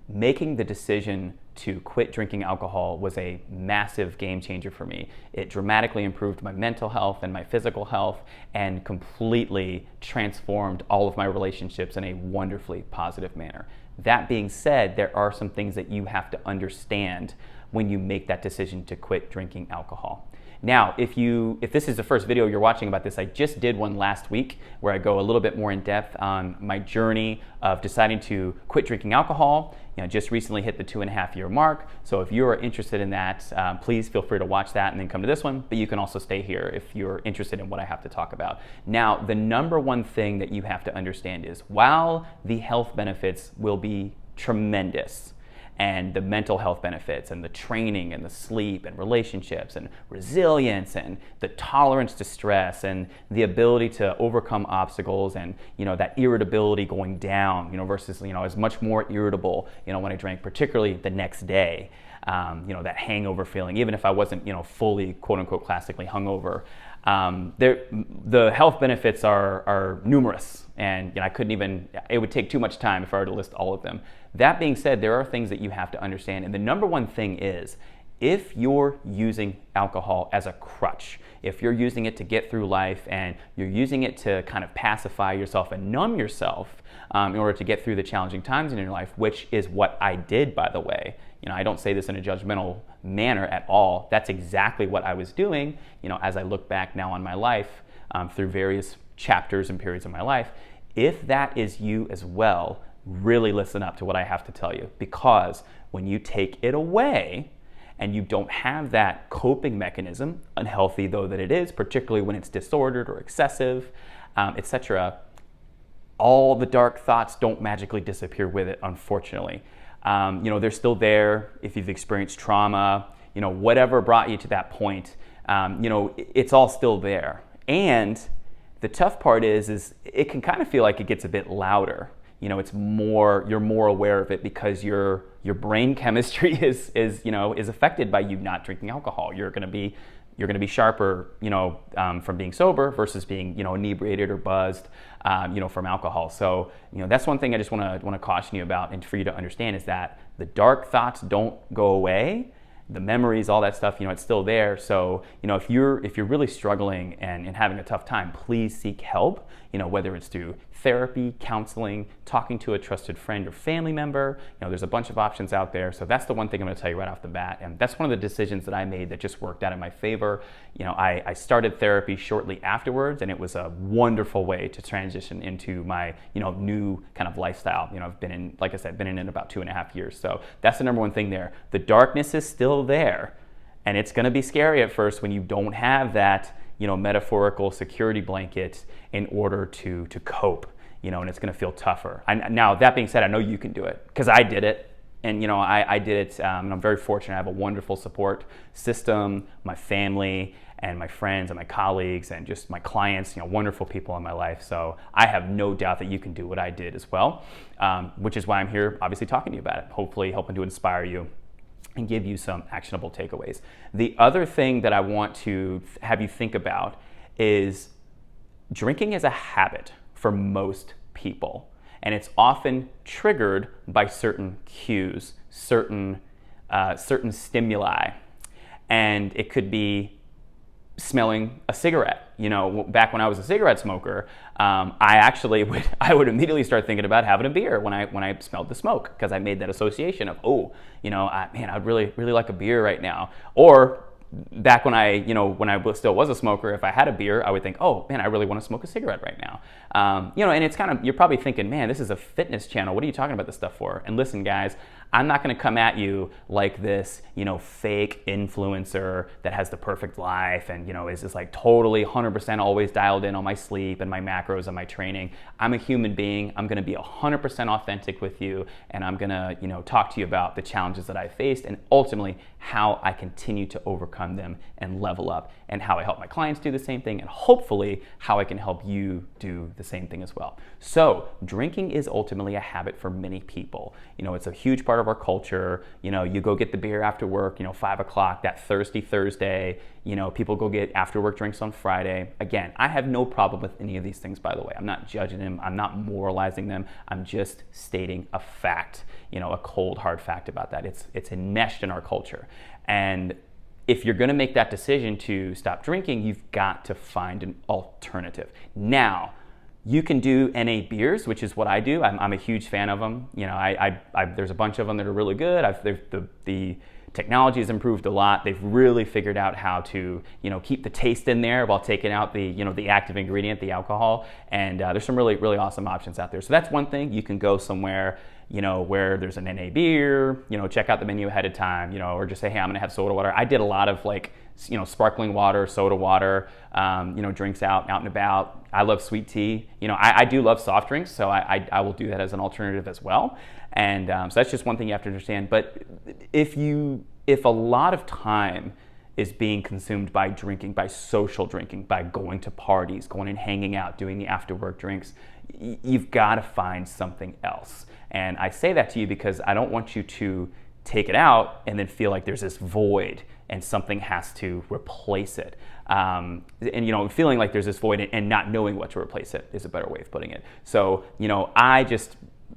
making the decision to quit drinking alcohol was a massive game changer for me. It dramatically improved my mental health and my physical health and completely transformed all of my relationships in a wonderfully positive manner. That being said, there are some things that you have to understand when you make that decision to quit drinking alcohol. Now, if this is the first video you're watching about this, I just did one last week where I go a little bit more in depth on my journey of deciding to quit drinking alcohol. Just recently hit the 2.5-year mark. So if you're interested in that, please feel free to watch that and then come to this one. But you can also stay here if you're interested in what I have to talk about. Now, the number one thing that you have to understand is while the health benefits will be tremendous, and the mental health benefits and the training and the sleep and relationships and resilience and the tolerance to stress and the ability to overcome obstacles and that irritability going down versus I was much more irritable when I drank, particularly the next day, that hangover feeling, even if I wasn't fully quote unquote classically hungover. The health benefits are numerous, and I couldn't even, it would take too much time if I were to list all of them. That being said, there are things that you have to understand, and the number one thing is, if you're using alcohol as a crutch, if you're using it to get through life and you're using it to kind of pacify yourself and numb yourself in order to get through the challenging times in your life, which is what I did, by the way. I don't say this in a judgmental manner at all. That's exactly what I was doing, as I look back now on my life through various chapters and periods of my life. If that is you as well, really listen up to what I have to tell you, because when you take it away and you don't have that coping mechanism, unhealthy though that it is, particularly when it's disordered or excessive, etc., all the dark thoughts don't magically disappear with it, unfortunately. They're still there if you've experienced trauma, whatever brought you to that point, it's all still there. And the tough part is it can kind of feel like it gets a bit louder. It's more, you're more aware of it because your brain chemistry is affected by you not drinking alcohol. You're going to be sharper, from being sober versus being, inebriated or buzzed, from alcohol. So, that's one thing I just want to caution you about, and for you to understand, is that the dark thoughts don't go away. The memories, all that stuff, it's still there. So, if you're really struggling and having a tough time, please seek help. Whether it's through therapy, counseling, talking to a trusted friend or family member, there's a bunch of options out there. So that's the one thing I'm going to tell you right off the bat. And that's one of the decisions that I made that just worked out in my favor. I started therapy shortly afterwards, and it was a wonderful way to transition into my, new kind of lifestyle. I've been in, like I said, been in it about 2.5 years. So that's the number one thing there. The darkness is still there, and it's going to be scary at first when you don't have that, metaphorical security blanket in order to cope, and it's going to feel tougher. Now, that being said, I know you can do it because I did it. And, I did it, and I'm very fortunate. I have a wonderful support system, my family and my friends and my colleagues and just my clients, wonderful people in my life. So I have no doubt that you can do what I did as well, which is why I'm here, obviously, talking to you about it, hopefully helping to inspire you and give you some actionable takeaways. The other thing that I want to have you think about is drinking is a habit for most people. And it's often triggered by certain cues, certain stimuli. And it could be smelling a cigarette. Back when I was a cigarette smoker, I would immediately start thinking about having a beer when I smelled the smoke, because I made that association of, I'd really like a beer right now. Or back when I still was a smoker, if I had a beer, I would think, oh man, I really want to smoke a cigarette right now. And it's kind of, you're probably thinking, man, this is a fitness channel. What are you talking about this stuff for? And listen, guys, I'm not going to come at you like this, fake influencer that has the perfect life and, is just like totally 100% always dialed in on my sleep and my macros and my training. I'm a human being. I'm going to be 100% authentic with you, and I'm going to, talk to you about the challenges that I faced and ultimately how I continue to overcome overcome them and level up, and how I help my clients do the same thing, and hopefully how I can help you do the same thing as well. So drinking is ultimately a habit for many people. It's a huge part of our culture. You go get the beer after work, 5 o'clock, that thirsty Thursday. People go get after work drinks on Friday. Again, I have no problem with any of these things, by the way. I'm not judging them. I'm not moralizing them. I'm just stating a fact, a cold, hard fact about that. It's enmeshed in our culture. And if you're going to make that decision to stop drinking, you've got to find an alternative. Now, you can do NA beers, which is what I do. I'm a huge fan of them. There's a bunch of them that are really good. The technology has improved a lot. They've really figured out how to, keep the taste in there while taking out the active ingredient, the alcohol. And there's some really, really awesome options out there. So that's one thing. You can go somewhere, where there's an NA beer, check out the menu ahead of time, or just say, hey, I'm gonna have soda water. I did a lot of sparkling water, soda water, drinks out and about. I love sweet tea. I do love soft drinks, so I will do that as an alternative as well. And so that's just one thing you have to understand. But if a lot of time is being consumed by drinking, by social drinking, by going to parties, going and hanging out, doing the after work drinks, you've got to find something else. And I say that to you because I don't want you to take it out and then feel like there's this void and something has to replace it. Feeling like there's this void and not knowing what to replace it is a better way of putting it. So,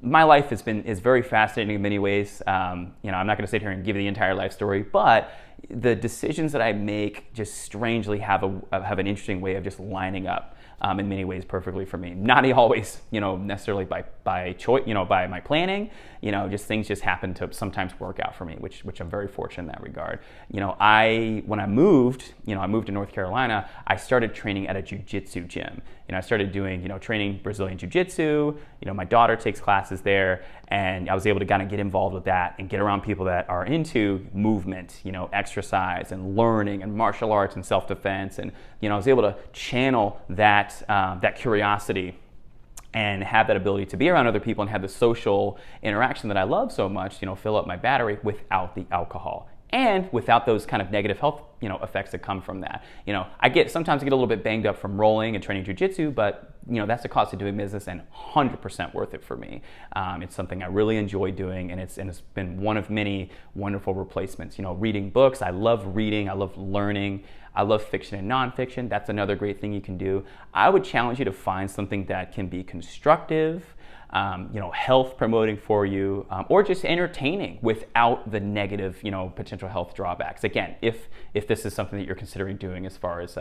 my life is very fascinating in many ways. I'm not going to sit here and give you the entire life story, but the decisions that I make just strangely have an interesting way of just lining up in many ways perfectly for me. Not always, necessarily by choice, by my planning. Just things just happen to sometimes work out for me, which I'm very fortunate in that regard. When I moved to North Carolina, I started training at a jiu-jitsu gym. I started doing, training Brazilian jiu-jitsu. My daughter takes classes there, and I was able to kind of get involved with that and get around people that are into movement, exercise and learning and martial arts and self-defense. And, I was able to channel that curiosity and have that ability to be around other people and have the social interaction that I love so much, fill up my battery without the alcohol. And without those kind of negative health, effects that come from that. Sometimes I get a little bit banged up from rolling and training jiu-jitsu, but that's the cost of doing business and 100% worth it for me. It's something I really enjoy doing, and it's been one of many wonderful replacements. Reading books, I love reading, I love learning, I love fiction and nonfiction. That's another great thing you can do. I would challenge you to find something that can be constructive, health promoting for you, or just entertaining without the negative, potential health drawbacks. Again, if this is something that you're considering doing as far as,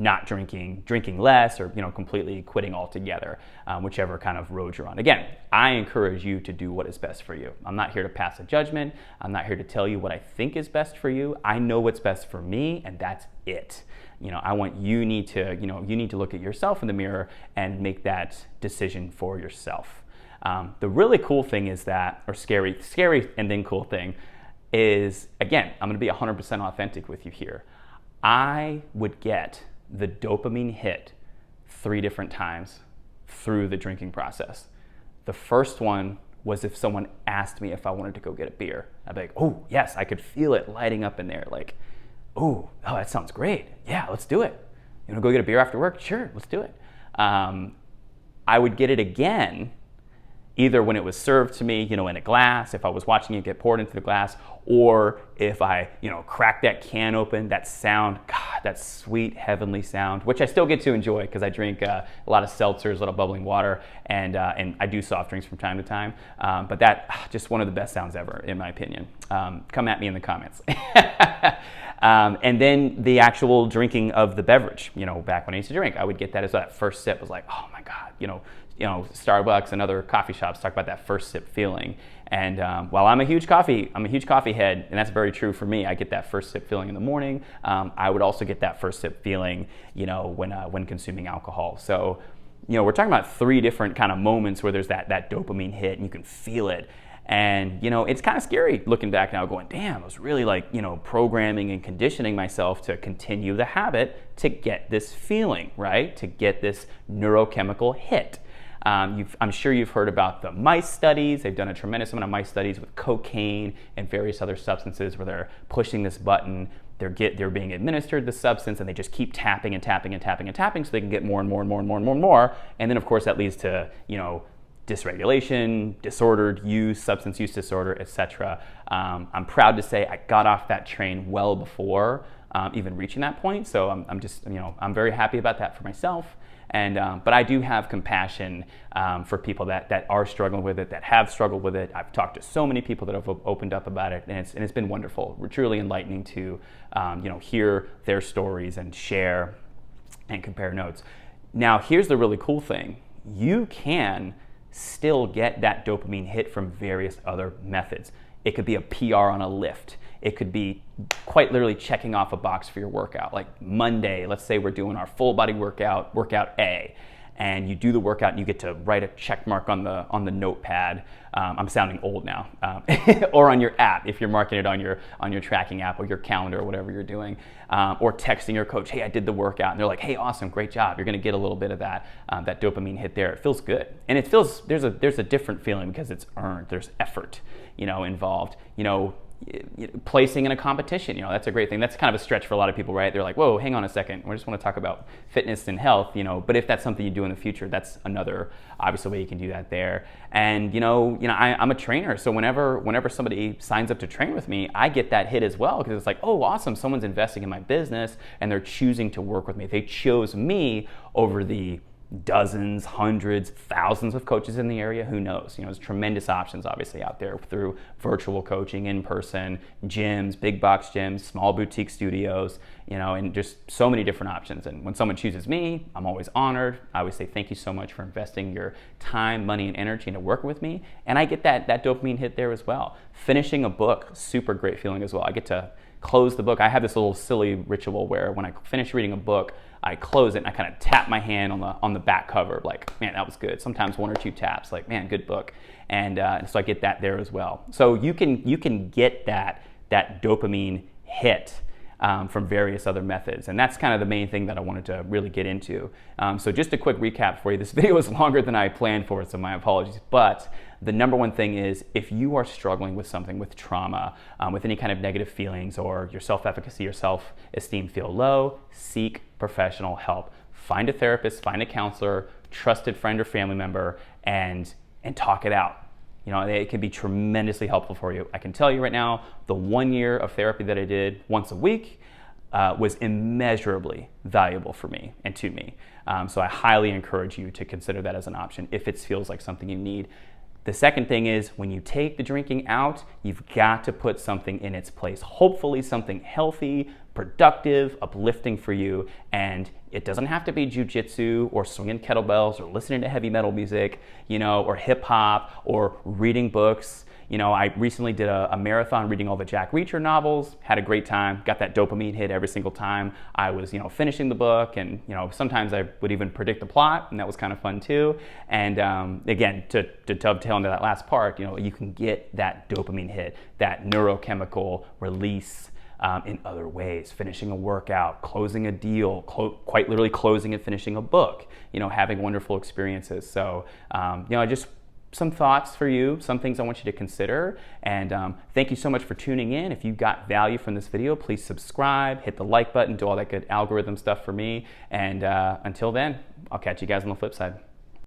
not drinking less, or, completely quitting altogether, whichever kind of road you're on. Again, I encourage you to do what is best for you. I'm not here to pass a judgment. I'm not here to tell you what I think is best for you. I know what's best for me, and that's it. You need to look at yourself in the mirror and make that decision for yourself. The really cool thing is that, or scary and then cool thing is, again, I'm going to be 100% authentic with you here. I would get the dopamine hit 3 different times through the drinking process. The first one was if someone asked me if I wanted to go get a beer. I'd be like, oh, yes, I could feel it lighting up in there. Like, oh, that sounds great. Yeah, let's do it. You want to go get a beer after work? Sure, let's do it. I would get it again, either when it was served to me, in a glass, if I was watching it get poured into the glass, or if I, cracked that can open, that sound, God, that sweet, heavenly sound, which I still get to enjoy because I drink a lot of seltzers, a lot of bubbling water, and I do soft drinks from time to time. But that, just one of the best sounds ever, in my opinion. Come at me in the comments. And then the actual drinking of the beverage, back when I used to drink, I would get that as that first sip was like, oh my God, Starbucks and other coffee shops talk about that first sip feeling. And while I'm a huge coffee head, and that's very true for me. I get that first sip feeling in the morning. I would also get that first sip feeling, when consuming alcohol. So, we're talking about 3 different kind of moments where there's that dopamine hit and you can feel it. And, it's kind of scary looking back now going, damn, I was really programming and conditioning myself to continue the habit to get this feeling, right? To get this neurochemical hit. I'm sure you've heard about the mice studies. They've done a tremendous amount of mice studies with cocaine and various other substances where they're pushing this button. They're being administered the substance, and they just keep tapping and tapping and tapping and tapping so they can get more and more and more and more and more and more. And then, of course, that leads to, dysregulation, disordered use, substance use disorder, etc. I'm proud to say I got off that train well before even reaching that point. So I'm very happy about that for myself. But I do have compassion for people that are struggling with it, that have struggled with it. I've talked to so many people that have opened up about it, and it's been wonderful. Truly enlightening to hear their stories and share and compare notes. Now, here's the really cool thing. You can still get that dopamine hit from various other methods. It could be a PR on a lift. It could be quite literally checking off a box for your workout. Like Monday, let's say we're doing our full body workout A, and you do the workout and you get to write a check mark on the notepad. I'm sounding old now. Or on your app if you're marking it on your tracking app or your calendar or whatever you're doing. Or texting your coach, hey, I did the workout, and they're like, hey, awesome, great job. You're going to get a little bit of that dopamine hit there. It feels good, and it feels there's a different feeling because it's earned. There's effort, involved. Placing in a competition, that's a great thing. That's kind of a stretch for a lot of people, right? They're like, whoa, hang on a second. We just want to talk about fitness and health, but if that's something you do in the future, that's another obviously way you can do that there. And I'm a trainer, so whenever somebody signs up to train with me, I get that hit as well, because it's like, oh, awesome, someone's investing in my business and they're choosing to work with me. They chose me over the dozens, hundreds, thousands of coaches in the area. Who knows? There's tremendous options obviously out there through virtual coaching, in person, gyms, big box gyms, small boutique studios, and just so many different options. And when someone chooses me, I'm always honored. I always say thank you so much for investing your time, money, and energy into working with me. And I get that dopamine hit there as well. Finishing a book, super great feeling as well. I get to close the book. I have this little silly ritual where when I finish reading a book, I close it and I kind of tap my hand on the back cover, like, man, that was good. Sometimes one or two taps, like, man, good book. And so I get that there as well. So you can get that dopamine hit from various other methods. And that's kind of the main thing that I wanted to really get into. So just a quick recap for you. This video is longer than I planned for, so my apologies. But the number one thing is, if you are struggling with something, with trauma, with any kind of negative feelings, or your self-efficacy or self-esteem feel low, seek professional help. Find a therapist, find a counselor, trusted friend or family member, and talk it out. It can be tremendously helpful for you. I can tell you right now, the 1 year of therapy that I did once a week was immeasurably valuable for me and to me. So I highly encourage you to consider that as an option if it feels like something you need. The second thing is, when you take the drinking out, you've got to put something in its place. Hopefully something healthy, productive, uplifting for you. And it doesn't have to be jujitsu or swinging kettlebells or listening to heavy metal music, or hip hop or reading books. I recently did a marathon reading all the Jack Reacher novels, had a great time, got that dopamine hit every single time I was, finishing the book. And, sometimes I would even predict the plot, and that was kind of fun too. And again, to dovetail into that last part, you can get that dopamine hit, that neurochemical release in other ways. Finishing a workout, closing a deal, quite literally closing and finishing a book, having wonderful experiences. So, just some thoughts for you, some things I want you to consider. And thank you so much for tuning in. If you got value from this video, please subscribe, hit the like button, do all that good algorithm stuff for me. And until then, I'll catch you guys on the flip side.